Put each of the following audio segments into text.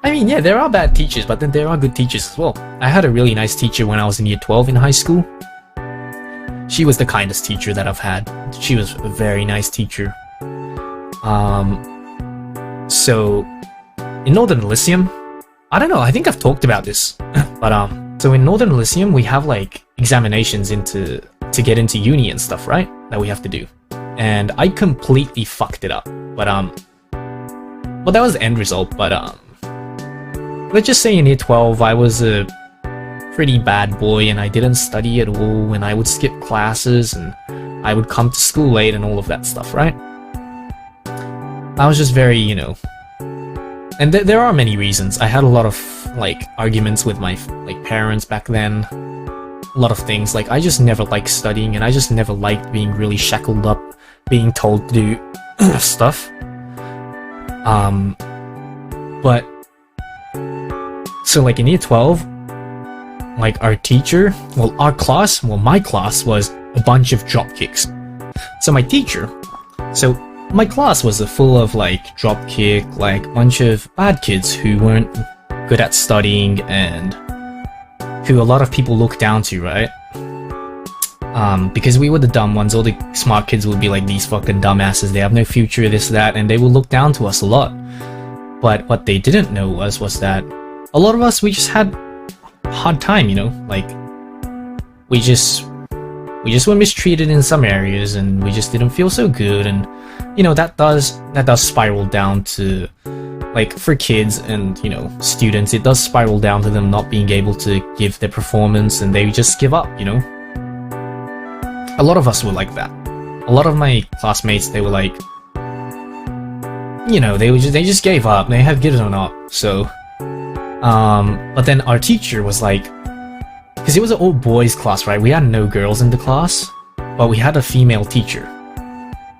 I mean, yeah, there are bad teachers, but then there are good teachers as well. I had a really nice teacher when I was in year 12 in high school. She was the kindest teacher that I've had. She was a very nice teacher. So in Northern Elysium, I don't know, I think I've talked about this, but so in Northern Elysium we have like examinations to get into uni and stuff, right? That we have to do. And I completely fucked it up. But well, that was the end result, but let's just say in year 12 I was a pretty bad boy and I didn't study at all, and I would skip classes and I would come to school late and all of that stuff, right? I was just very, you know, and there are many reasons. I had a lot of like arguments with my like parents back then. A lot of things, like I just never liked studying, and I just never liked being really shackled up, being told to do stuff. But so like in year 12, like our teacher, well our class, well my class was a bunch of drop kicks. So my teacher, so my class was full of like drop kick, like bunch of bad kids who weren't good at studying and who a lot of people look down to, right? Because we were the dumb ones. All the smart kids would be like, these fucking dumbasses, they have no future, this, that, and they would look down to us a lot. But what they didn't know was that a lot of us, we just had a hard time, you know? Like, we just were mistreated in some areas, and we just didn't feel so good, and you know, that does spiral down to, like, for kids and, you know, students, it does spiral down to them not being able to give their performance, and they just give up, you know? A lot of us were like that. A lot of my classmates, they were like, you know, they just gave up. They had given up. So, but then our teacher was like, because it was an all boys class, right? We had no girls in the class, but we had a female teacher.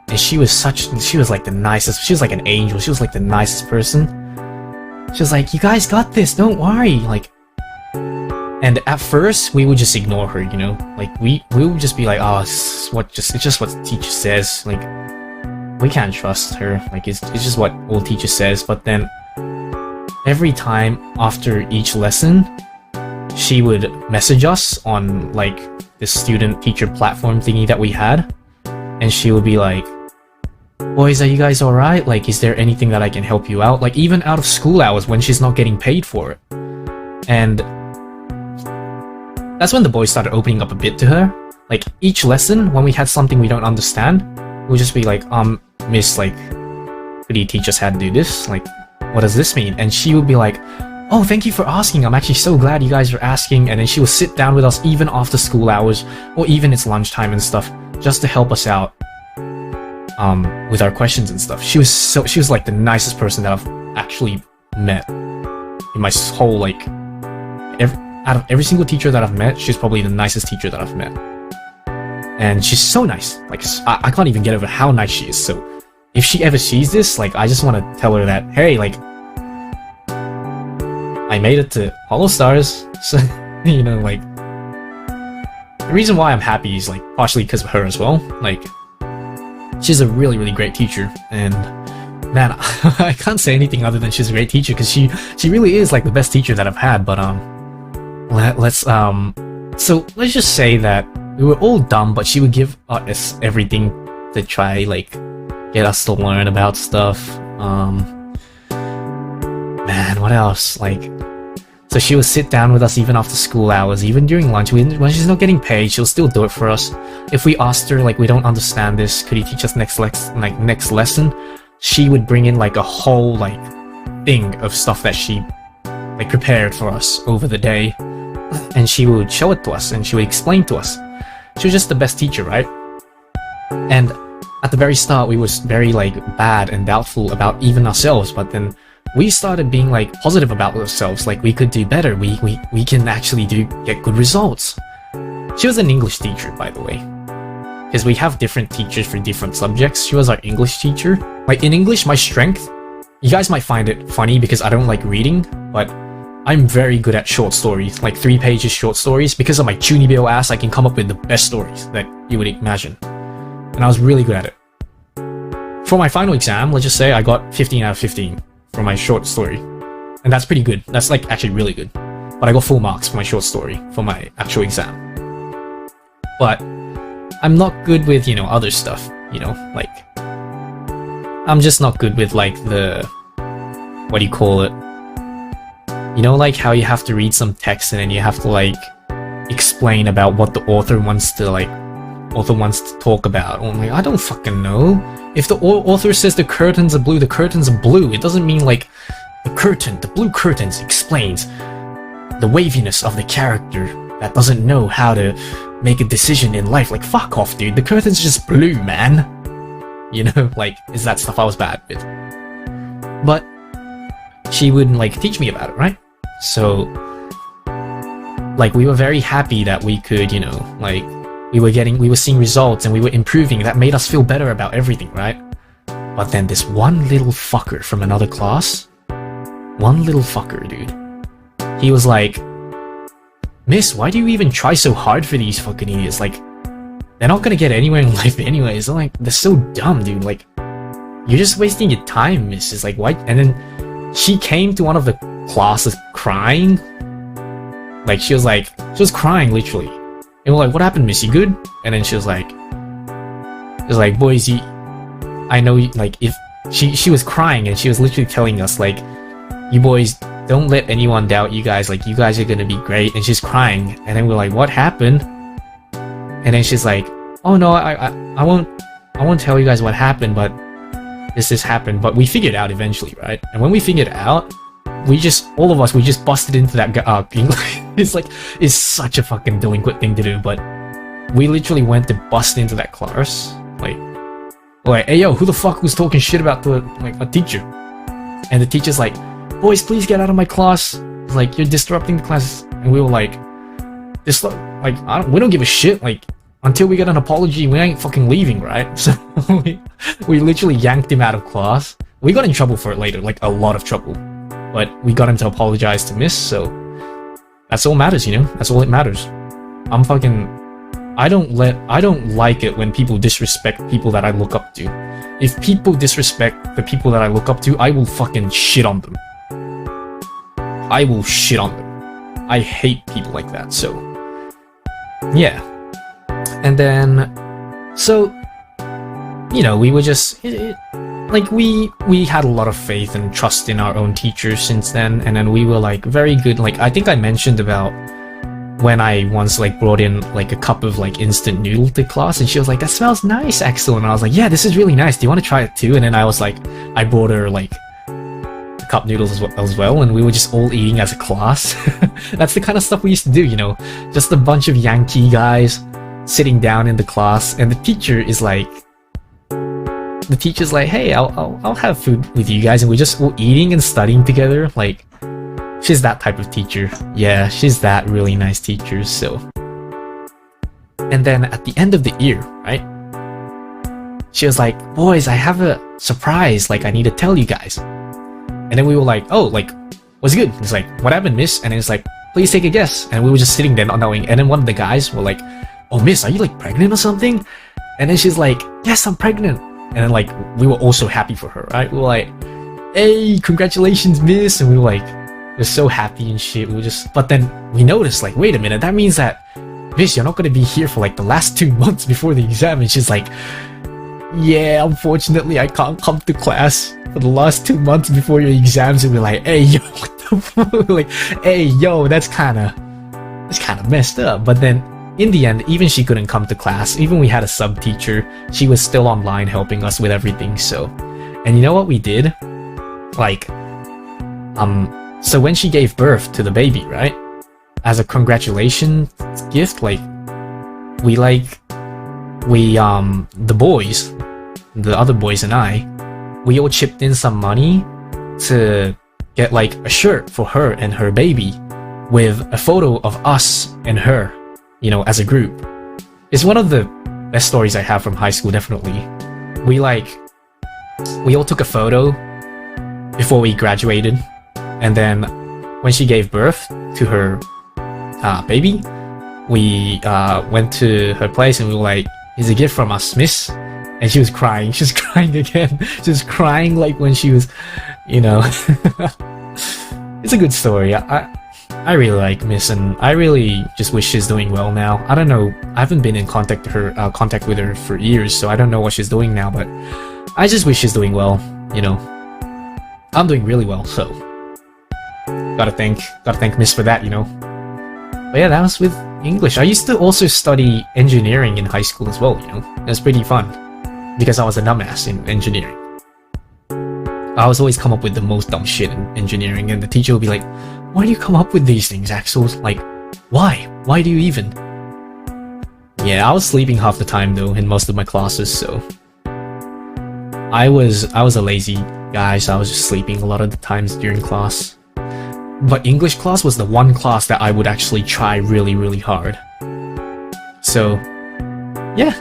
And she was like the nicest, she was like an angel, she was like the nicest person. She was like, you guys got this, don't worry, like, and at first, we would just ignore her, you know, like, we would just be like, oh, it's just what the teacher says, like, we can't trust her, like, it's just what old teacher says. But then, every time after each lesson, she would message us on, like, this student-teacher platform thingy that we had, and she would be like, boys, are you guys alright? Like, is there anything that I can help you out? Like, even out of school hours when she's not getting paid for it. And that's when the boys started opening up a bit to her. Like, each lesson, when we had something we don't understand, we'll just be like, miss, like, could you teach us how to do this? Like, what does this mean? And she would be like, oh, thank you for asking. I'm actually so glad you guys are asking. And then she would sit down with us even after school hours, or even it's lunchtime and stuff, just to help us out with our questions and stuff. She was like the nicest person that I've actually met in my whole, like, out of every single teacher that I've met, she's probably the nicest teacher that I've met. And she's so nice. Like, I can't even get over how nice she is. So if she ever sees this, like, I just want to tell her that, hey, like, I made it to Hollow Stars. So, you know, like, the reason why I'm happy is, like, partially because of her as well. Like, she's a really, really great teacher, and man, I can't say anything other than she's a great teacher, because she really is like the best teacher that I've had. But so let's just say that we were all dumb, but she would give us everything to try, like, get us to learn about stuff. Man, what else? Like, so she would sit down with us even after school hours, even during lunch. When she's not getting paid, she'll still do it for us. If we asked her, like, we don't understand this, could you teach us next lesson? She would bring in, like, a whole, like, thing of stuff that she, like, prepared for us over the day. And she would show it to us, and she would explain to us. She was just the best teacher, right? And at the very start, we was very, like, bad and doubtful about even ourselves, but then we started being, like, positive about ourselves, like, we could do better, we can actually get good results. She was an English teacher, by the way, because we have different teachers for different subjects. She was our English teacher. Like, in English, my strength, you guys might find it funny because I don't like reading, but I'm very good at short stories, like 3-page short stories. Because of my Chunibyo ass, I can come up with the best stories that you would imagine, and I was really good at it. For my final exam, let's just say I got 15 out of 15 for my short story. and that's pretty good. That's like actually really good. But I got full marks for my short story for my actual exam. But I'm not good with, you know, other stuff, you know, like I'm just not good with like the, what do you call it? You know, like how you have to read some text and then you have to like explain about what the author wants to talk about. I'm like, I don't fucking know. If the author says the curtains are blue, the curtains are blue. It doesn't mean like the blue curtains explains the waviness of the character that doesn't know how to make a decision in life. Like, fuck off, dude. The curtains are just blue, man. You know, like, is that stuff I was bad with. But she would like teach me about it, right? So like we were very happy that we could, you know, like we were seeing results and we were improving. That made us feel better about everything, right? But then this one little fucker from another class, one little fucker, dude, he was like, Miss, why do you even try so hard for these fucking idiots? Like, they're not gonna get anywhere in life anyways. I'm like, they're so dumb, dude. Like, you're just wasting your time, miss. It's like, why? And then she came to one of the classes crying. Like, she was crying, literally. And we're like, what happened, miss? You good? And then she was like, boys, I know, like, if she was crying and she was literally telling us, like, you boys, don't let anyone doubt you guys. Like, you guys are gonna be great. And she's crying. And then we're like, what happened? And then she's like, oh no, I won't tell you guys what happened, but this happened. But we figured out eventually, right? And when we figured out, we just busted into that being like, it's such a fucking delinquent thing to do, but we literally went to bust into that class, like, hey yo, who the fuck was talking shit about a teacher? And the teacher's like, boys, please get out of my class. It's like, you're disrupting the class. And we were like, we don't give a shit. Like, until we get an apology, we ain't fucking leaving, right? So we literally yanked him out of class. We got in trouble for it later, like a lot of trouble. But we got him to apologize to Miss, so that's all matters, you know? That's all it matters. I don't like it when people disrespect people that I look up to. If people disrespect the people that I look up to, I will fucking shit on them. I will shit on them. I hate people like that, so yeah. And then, so, you know, we were just, like, we had a lot of faith and trust in our own teachers since then, and then we were, like, very good. Like, I think I mentioned about when I once, like, brought in, like, a cup of, like, instant noodle to class, and she was like, that smells nice, Axel. And I was like, yeah, this is really nice. Do you want to try it too? And then I was like, I brought her, like, cup noodles as well, and we were just all eating as a class. That's the kind of stuff we used to do, you know, just a bunch of Yankee guys sitting down in the class, and the teacher's like, hey, I'll have food with you guys, and we're just all eating and studying together. Like, she's that type of teacher. Yeah, she's that really nice teacher. So, and then at the end of the year, right, she was like, boys, I have a surprise, like, I need to tell you guys. And then we were like, oh, like, what's good? It's like, what happened, miss? And it's like, please take a guess. And we were just sitting there not knowing. And then one of the guys were like, oh, miss, are you, like, pregnant or something? And then she's like, yes, I'm pregnant. And then, like, we were also happy for her, right? We were like, hey, congratulations, miss. And we were like, we're so happy and shit. We were just, but then we noticed, like, wait a minute, that means that, miss, you're not going to be here for, like, the last 2 months before the exam. And she's like, yeah, unfortunately, I can't come to class for the last 2 months before your exams. And we're like, hey, yo, what the fuck? Like, hey, yo, that's kind of messed up. But then, in the end, even she couldn't come to class. Even we had a sub teacher, she was still online helping us with everything. So, and you know what we did? Like, so when she gave birth to the baby, right? As a congratulation gift, like, the boys, the other boys and I, we all chipped in some money to get, like, a shirt for her and her baby with a photo of us and her, you know, as a group. It's one of the best stories I have from high school, definitely. We all took a photo before we graduated, and then when she gave birth to her baby, we went to her place and we were like, it's a gift from us, miss. And she was crying. She was crying again. She was crying like when she was, you know. it's a good story. I really like Miss, and I really just wish she's doing well now. I don't know. I haven't been in contact with her for years, so I don't know what she's doing now. But I just wish she's doing well. You know, I'm doing really well, so gotta thank Miss for that. You know. But yeah, that was with English. I used to also study engineering in high school as well. You know, it was pretty fun because I was a dumbass in engineering. I was always come up with the most dumb shit in engineering, and the teacher would be like, "Why do you come up with these things, Axel? Like, why? Why do you even?" Yeah, I was sleeping half the time though in most of my classes, so I was a lazy guy, so I was just sleeping a lot of the times during class. But English class was the one class that I would actually try really, really hard. So, yeah.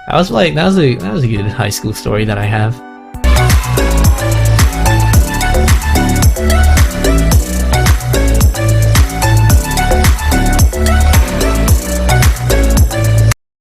That was a good high school story that I have.